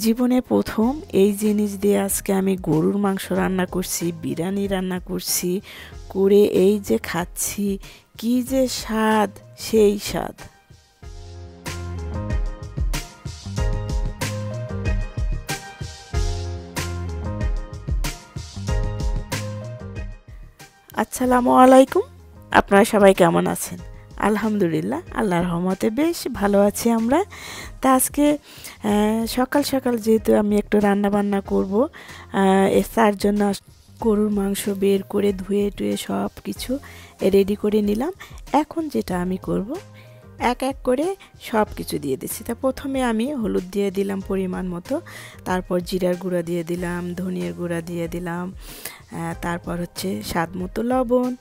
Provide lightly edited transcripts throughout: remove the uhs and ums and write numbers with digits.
জীবনে প্রথম এই জিনিস দিয়ে আজকে আমি গরুর মাংস রান্না করছি, বিরিয়ানি রান্না করছি, করে এই যে খাচ্ছি, কি যে স্বাদ, সেই স্বাদ। আসসালামু আলাইকুম। আপনারা সবাই কেমন আছেন? আলহামদুলিল্লাহ, আল্লাহর রহমতে বেশ ভালো আছি আমরা। তা আজকে সকাল সকাল যেহেতু আমি একটু রান্না বান্না করবো, তার জন্য গরুর মাংস বের করে ধুয়ে টুয়ে সব কিছু রেডি করে নিলাম। এখন যেটা আমি করব, এক এক করে সব কিছু দিয়ে দিচ্ছি। তা প্রথমে আমি হলুদ দিয়ে দিলাম পরিমাণ মতো, তারপর জিরার গুঁড়া দিয়ে দিলাম, ধনিয়ার গুঁড়া দিয়ে দিলাম, তারপর হচ্ছে স্বাদ মতো লবণ,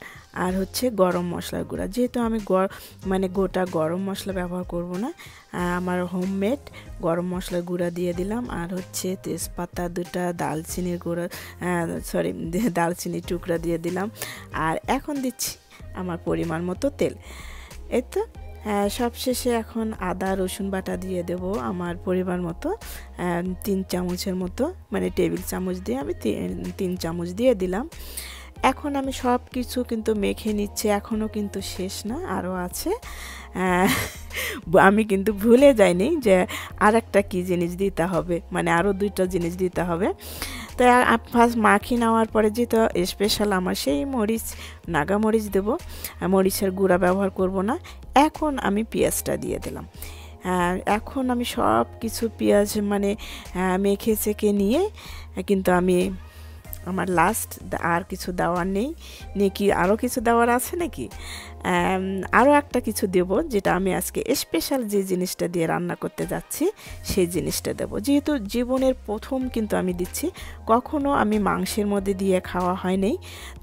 আর হচ্ছে গরম মশলার গুঁড়া। যেহেতু আমি গোটা গরম মশলা ব্যবহার করব না, আমার হোমমেড গরম মশলার গুঁড়া দিয়ে দিলাম, আর হচ্ছে তেজপাতা দুটা, দালচিনির গুঁড়া দালচিনির টুকরা দিয়ে দিলাম, আর এখন দিচ্ছি আমার পরিমাণ মতো তেল। এই তো সবশেষে এখন আদা রসুন বাটা দিয়ে দেব আমার পরিমাণ মতো, 3 চামচের মতো, মানে টেবিল চামচ দিয়ে আমি 3 চামচ দিয়ে দিলাম। এখন আমি সব কিছু কিন্তু মেখে নিচ্ছি, এখনও কিন্তু শেষ না, আরও আছে। আমি কিন্তু ভুলে যাইনি যে আর একটা কী জিনিস দিতে হবে, মানে আরও 2টা জিনিস দিতে হবে। তো ফার্স্ট মাখি নেওয়ার পরে যেহেতু স্পেশাল আমার সেই মরিচ, নাগা মরিচ দেবো, মরিচের গুঁড়া ব্যবহার করব না। এখন আমি পেঁয়াজটা দিয়ে দিলাম। এখন আমি সব কিছু পেঁয়াজ মানে মেখে চেখে নিয়ে কিন্তু আমি আমার লাস্ট আর কিছু দেওয়ার নেই নাকি, আরও কিছু দেওয়ার আছে নাকি, আরও একটা কিছু দেব, যেটা আমি আজকে স্পেশাল যে জিনিসটা দিয়ে রান্না করতে যাচ্ছি সেই জিনিসটা দেব। যেহেতু জীবনের প্রথম কিন্তু আমি দিচ্ছি, কখনো আমি মাংসের মধ্যে দিয়ে খাওয়া হয়নি,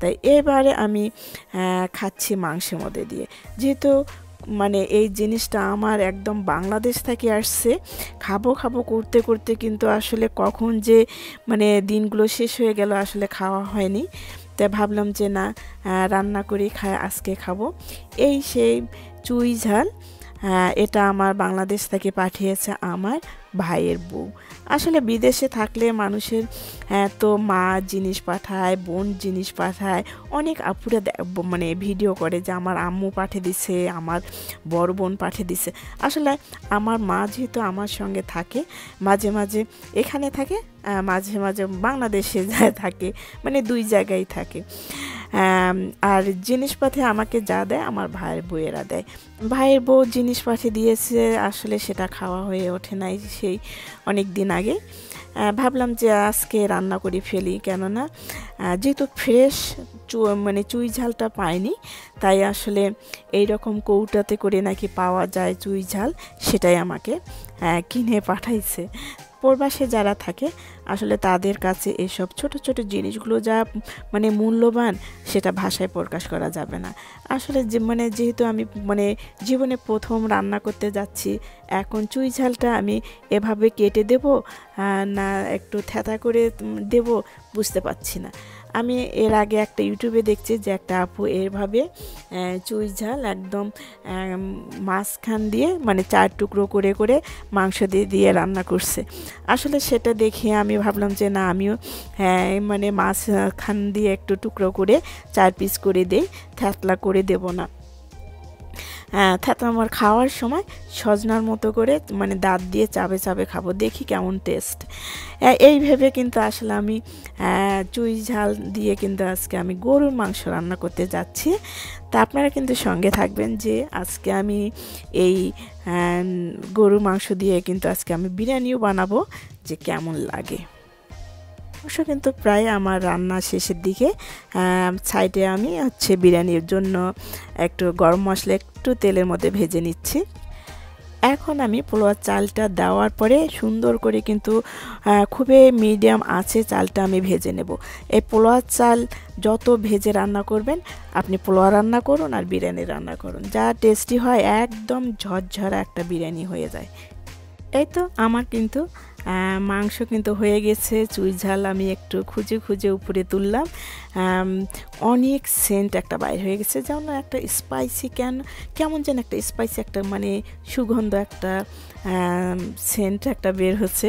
তাই এবারে আমি খাচ্ছি মাংসের মধ্যে দিয়ে। যেহেতু মানে এই জিনিসটা আমার একদম বাংলাদেশ থেকে আসছে, খাবো খাবো করতে করতে কিন্তু আসলে কখন যে মানে দিনগুলো শেষ হয়ে গেল, আসলে খাওয়া হয়নি। তাই ভাবলাম যে না, রান্না করে আজকে খাবো। এই সেই চুই ঝাল, এটা আমার বাংলাদেশ থেকে পাঠিয়েছে আমার ভাইয়ের বউ। আসলে বিদেশে থাকলে মানুষের তো মা জিনিস পাঠায়, বোন জিনিস পাঠায়, অনেক আপুরা মানে ভিডিও করে যে আমার আম্মু পাঠিয়ে দিছে, আমার বড় বোন পাঠিয়ে দিছে। আসলে আমার মা যেহেতু আমার সঙ্গে থাকে, মাঝে মাঝে এখানে থাকে, মাঝে মাঝে বাংলাদেশে থাকে, মানে 2 জায়গায় থাকে। আর জিনিসপাতি আমাকে যা দেয় আমার ভাইয়ের বউয়েরা দেয়। ভাইয়ের বউ জিনিস পাঠিয়ে দিয়েছে, আসলে সেটা খাওয়া হয়ে ওঠে নাই সেই অনেক দিন আগে। ভাবলাম যে আজকে রান্না করে ফেলি, কেননা যেহেতু ফ্রেশ মানে চুই ঝালটা পাইনি, তাই আসলে এই রকম কৌটাতে করে নাকি পাওয়া যায় চুই ঝাল, সেটাই আমাকে কিনে পাঠাইছে। প্রবাসে যারা থাকে আসলে তাদের কাছে এসব ছোট ছোট জিনিসগুলো যা মানে মূল্যবান, সেটা ভাষায় প্রকাশ করা যাবে না। আসলে যেহেতু আমি মানে জীবনে প্রথম রান্না করতে যাচ্ছি, এখন চুই ঝালটা আমি এভাবে কেটে দেব না একটু থ্যাথা করে দেব, বুঝতে পারছি না। আমি এর আগে একটা ইউটিউবে দেখছি যে একটা আপু এভাবে চুই ঝাল একদম মাঝখান দিয়ে মানে 4 টুকরো করে করে মাংস দিয়ে দিয়ে রান্না করছে। আসলে সেটা দেখে আমি ভাবলাম যে না, আমিও মানে মাঝখান দিয়ে একটু টুকরো করে 4 পিস করে দেই, থ্যাতলা করে দেব না। থ্যাতলা আমার খাওয়ার সময় সজনার মতো করে মানে দাঁত দিয়ে চাবে চাবে খাবো, দেখি কেমন টেস্ট। এই ভেবে কিন্তু আসলে আমি চুই ঝাল দিয়ে কিন্তু আজকে আমি গরুর মাংস রান্না করতে যাচ্ছি। তা আপনারা কিন্তু সঙ্গে থাকবেন যে আজকে আমি এই গরুর মাংস দিয়ে কিন্তু আজকে আমি বিরিয়ানিও বানাবো, যে কেমন লাগে। অবশ্য কিন্তু প্রায় আমার রান্না শেষের দিকে। সাইডে আমি হচ্ছে বিরিয়ানির জন্য একটু গরম মশলা একটু তেলের মধ্যে ভেজে নিচ্ছি। এখন আমি পোলাওয়ার চালটা দেওয়ার পরে সুন্দর করে কিন্তু খুবই মিডিয়াম আছে চালটা আমি ভেজে নেব। এই পোলাওয়ার চাল যত ভেজে রান্না করবেন, আপনি পোলাও রান্না করুন আর বিরিয়ানি রান্না করুন, যা টেস্টি হয়, একদম ঝরঝরা একটা বিরিয়ানি হয়ে যায়। এই তো আমার কিন্তু মাংস কিন্তু হয়ে গেছে। চুই ঝাল আমি একটু খুঁজে খুঁজে উপরে তুললাম। অনেক সেন্ট একটা বাইর হয়ে গেছে, যেমন একটা স্পাইসি কেমন যেন একটা স্পাইসি একটা মানে সুগন্ধ একটা সেন্ট একটা বের হচ্ছে,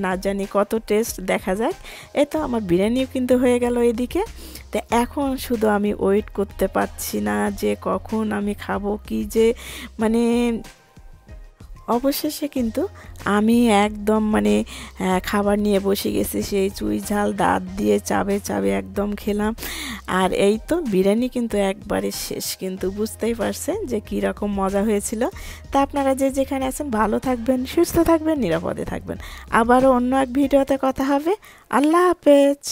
না জানি কত টেস্ট, দেখা যাক। এই তো আমার বিরিয়ানিও কিন্তু হয়ে গেল এদিকে। তো এখন শুধু আমি ওয়েট করতে পারছি না যে কখন আমি খাবো, কি যে মানে অবশেষে কিন্তু আমি একদম মানে খাবার নিয়ে বসে গেছি। সেই চুই ঝাল দাঁত দিয়ে চাবে চাবে একদম খেলাম। আর এই তো বিরিয়ানি কিন্তু একবারে শেষ, কিন্তু বুঝতেই পারছেন যে কীরকম মজা হয়েছিল। তা আপনারা যে যেখানে আছেন ভালো থাকবেন, সুস্থ থাকবেন, নিরাপদে থাকবেন। আবারও অন্য এক ভিডিওতে কথা হবে। আল্লাহ হাফেজ।